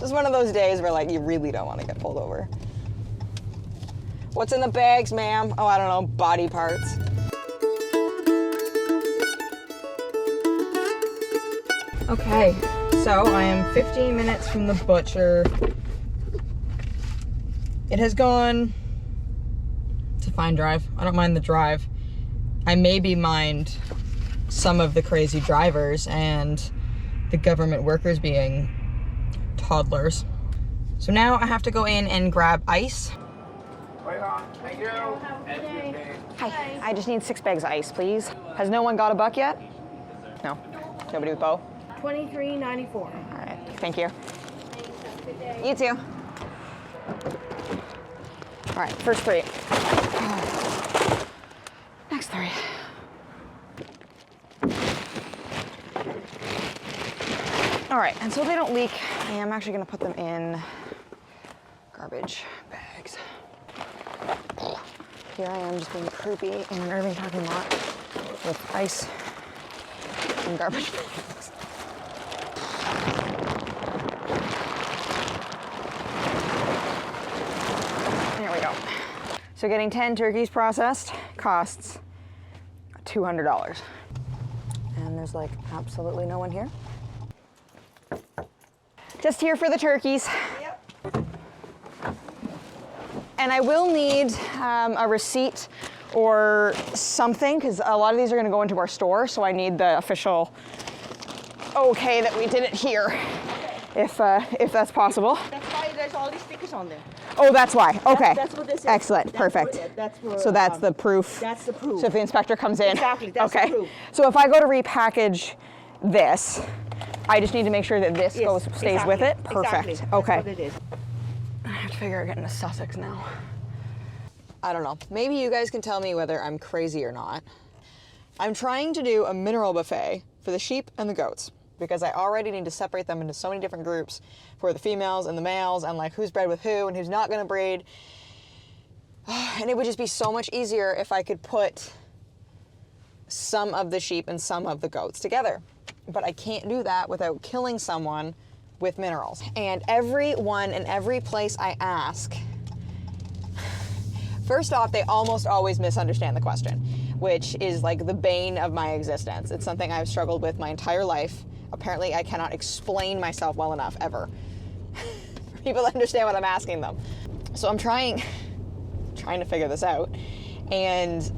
Just one of those days where, like, you really don't want to get pulled over. What's in the bags, ma'am? Oh, I don't know, body parts. Okay, so I am 15 minutes from the butcher. It has gone... It's a fine drive. I don't mind the drive. I maybe mind some of the crazy drivers and the government workers being toddlers. So now I have to go in and grab ice. Thank you. Hi, I just need 6 bags of ice, please. Has no one got a buck yet? No? Nobody with Bo? $23.94. All right, thank you. You too. All right, first 3. Next 3. All right, and so they don't leak, I am actually gonna put them in garbage bags. Here I am just being creepy in an Irving parking lot with ice and garbage bags. There we go. So getting 10 turkeys processed costs $200. And there's like absolutely no one here. Just here for the turkeys. Yep. And I will need a receipt or something, because a lot of these are going to go into our store, so I need the official okay that we did it here, if that's possible. That's why there's all these stickers on there. Oh, that's why. Okay. That's what this is. Excellent. That's Perfect. So that's the proof. That's the proof. So if the inspector comes in. Exactly. That's okay. the proof. So if I go to repackage this, I just need to make sure that this stays with it. Perfect. Exactly. Okay. That's what it is. I have to figure out getting to Sussex now. I don't know. Maybe you guys can tell me whether I'm crazy or not. I'm trying to do a mineral buffet for the sheep and the goats because I already need to separate them into so many different groups for the females and the males and like who's bred with who and who's not going to breed. And it would just be so much easier if I could put some of the sheep and some of the goats together. But I can't do that without killing someone with minerals. And everyone and every place I ask, first off, they almost always misunderstand the question, which is like the bane of my existence. It's something I've struggled with my entire life. Apparently, I cannot explain myself well enough, ever, for people to understand what I'm asking them. So I'm trying to figure this out. And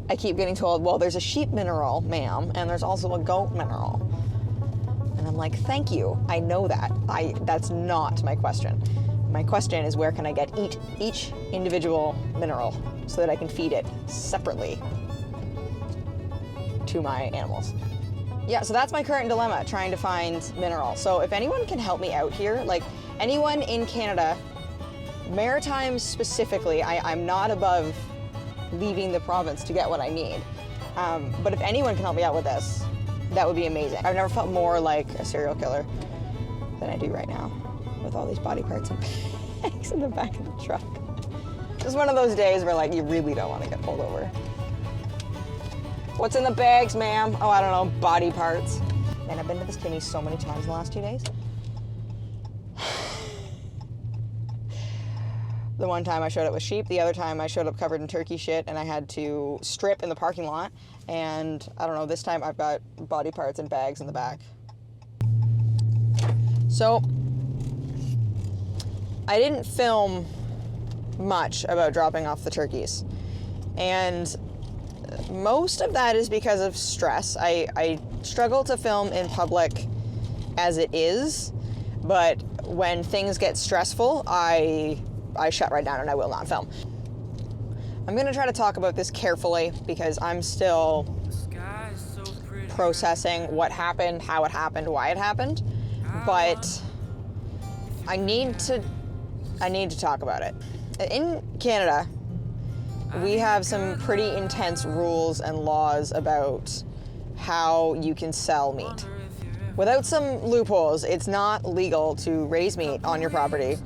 I keep getting told, well, there's a sheep mineral, ma'am, and there's also a goat mineral. And I'm like, thank you, I know that. That's not my question. My question is, where can I get each individual mineral so that I can feed it separately to my animals? Yeah, so that's my current dilemma, trying to find minerals. So if anyone can help me out here, like anyone in Canada, Maritimes specifically, I'm not above leaving the province to get what I need. But if anyone can help me out with this, that would be amazing. I've never felt more like a serial killer than I do right now, with all these body parts and bags in the back of the truck. Just one of those days where like you really don't want to get pulled over. What's in the bags, ma'am? Oh, I don't know, body parts. Man, I've been to this Tinny so many times in the last 2 days. The one time I showed up with sheep, the other time I showed up covered in turkey shit and I had to strip in the parking lot. And I don't know, this time I've got body parts and bags in the back. So, I didn't film much about dropping off the turkeys. And most of that is because of stress. I struggle to film in public as it is, but when things get stressful, I shut right down and I will not film. I'm gonna try to talk about this carefully because I'm still processing what happened, how it happened, why it happened, but I need to talk about it. In Canada, we have some pretty intense rules and laws about how you can sell meat. Without some loopholes, it's not legal to raise meat on your property,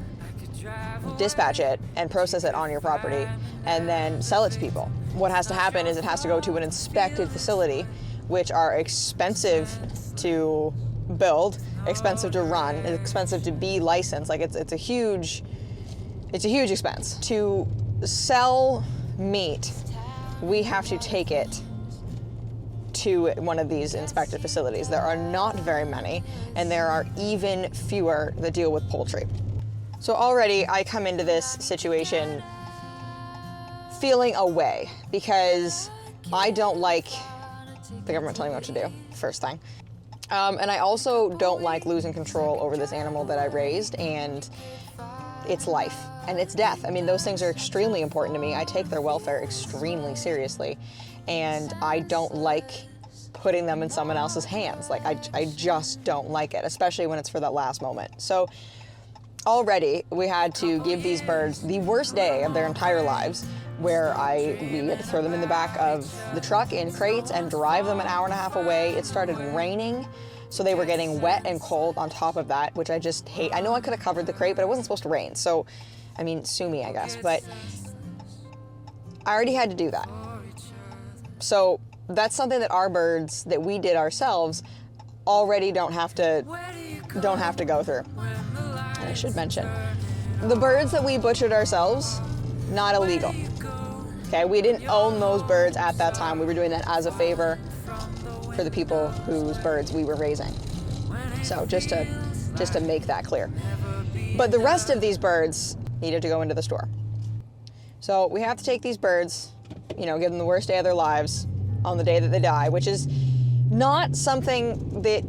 dispatch it, and process it on your property, and then sell it to people. What has to happen is it has to go to an inspected facility, which are expensive to build, expensive to run, expensive to be licensed. Like it's a huge expense. To sell meat, we have to take it to one of these inspected facilities. There are not very many, and there are even fewer that deal with poultry. So already I come into this situation feeling away because I don't like the government telling me what to do, first thing. And I also don't like losing control over this animal that I raised and its life and its death. I mean, those things are extremely important to me. I take their welfare extremely seriously, and I don't like putting them in someone else's hands. Like, I just don't like it, especially when it's for that last moment. So already we had to give these birds the worst day of their entire lives, where we had to throw them in the back of the truck in crates and drive them an hour and a half away. It started raining, so they were getting wet and cold on top of that, which I just hate. I know I could have covered the crate, but it wasn't supposed to rain. So, I mean, sue me, I guess, but I already had to do that. So that's something that our birds that we did ourselves already don't have to go through. And I should mention, the birds that we butchered ourselves, not illegal. Okay, we didn't own those birds at that time. We were doing that as a favor for the people whose birds we were raising. So just to make that clear. But the rest of these birds needed to go into the store. So we have to take these birds, give them the worst day of their lives on the day that they die, which is not something that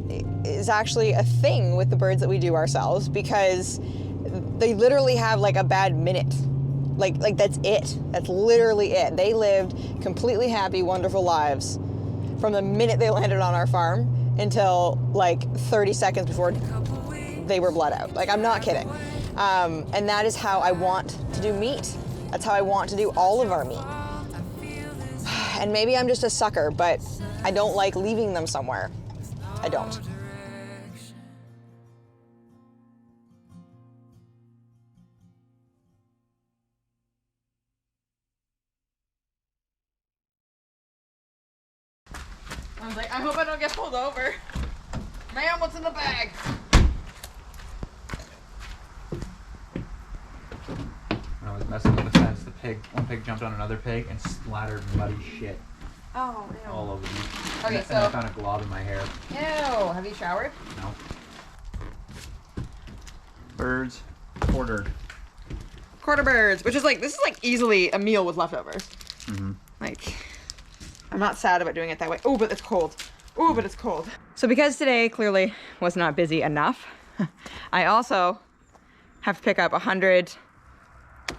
is actually a thing with the birds that we do ourselves, because they literally have like a bad minute. Like that's it. That's literally it. They lived completely happy, wonderful lives from the minute they landed on our farm until like 30 seconds before they were bled out. Like, I'm not kidding. And that is how I want to do meat. That's how I want to do all of our meat. And maybe I'm just a sucker, but I don't like leaving them somewhere. I don't. I was like, I hope I don't get pulled over. Ma'am, what's in the bag? When I was messing with the fence, one pig jumped on another pig and splattered muddy shit Oh, ew. all over me. Okay, and so I found a glob in my hair. Ew, have you showered? No. Birds, quartered. Quarter birds, which is like, this is like easily a meal with leftovers. Mm-hmm. Like, I'm not sad about doing it that way. Oh, but it's cold. Oh, but it's cold. So because today clearly was not busy enough, I also have to pick up 100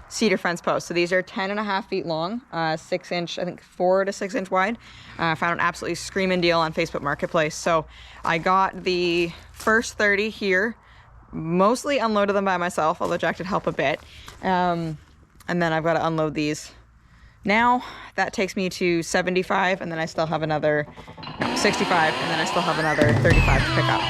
cedar fence posts. So these are 10.5 feet long, 6 inch, I think 4 to 6 inch wide. I found an absolutely screaming deal on Facebook Marketplace. So I got the first 30 here, mostly unloaded them by myself, although Jack did help a bit. And then I've got to unload these. Now that takes me to 75, and then I still have another 65, and then I still have another 35 to pick up.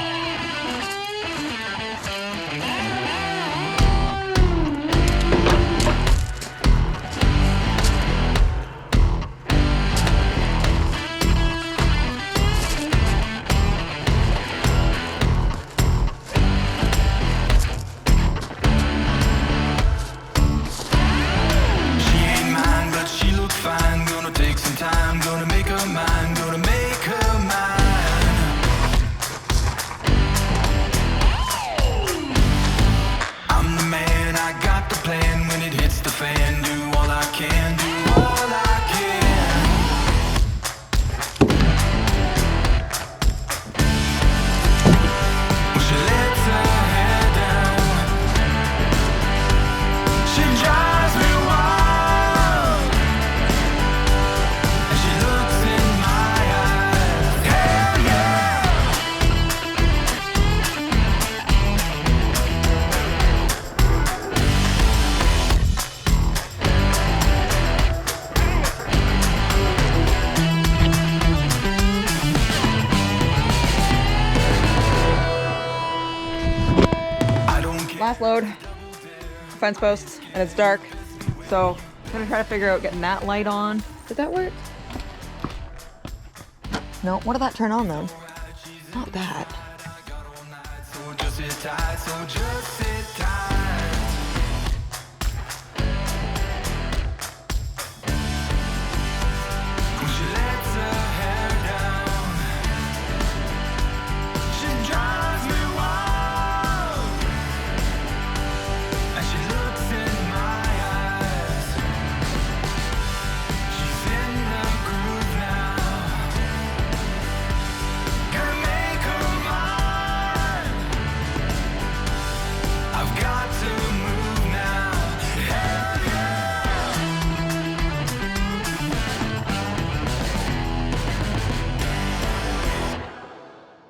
Last load, fence posts, and it's dark, so I'm gonna try to figure out getting that light on. Did that work? No, what did that turn on then? Not that. side, so just sit tight.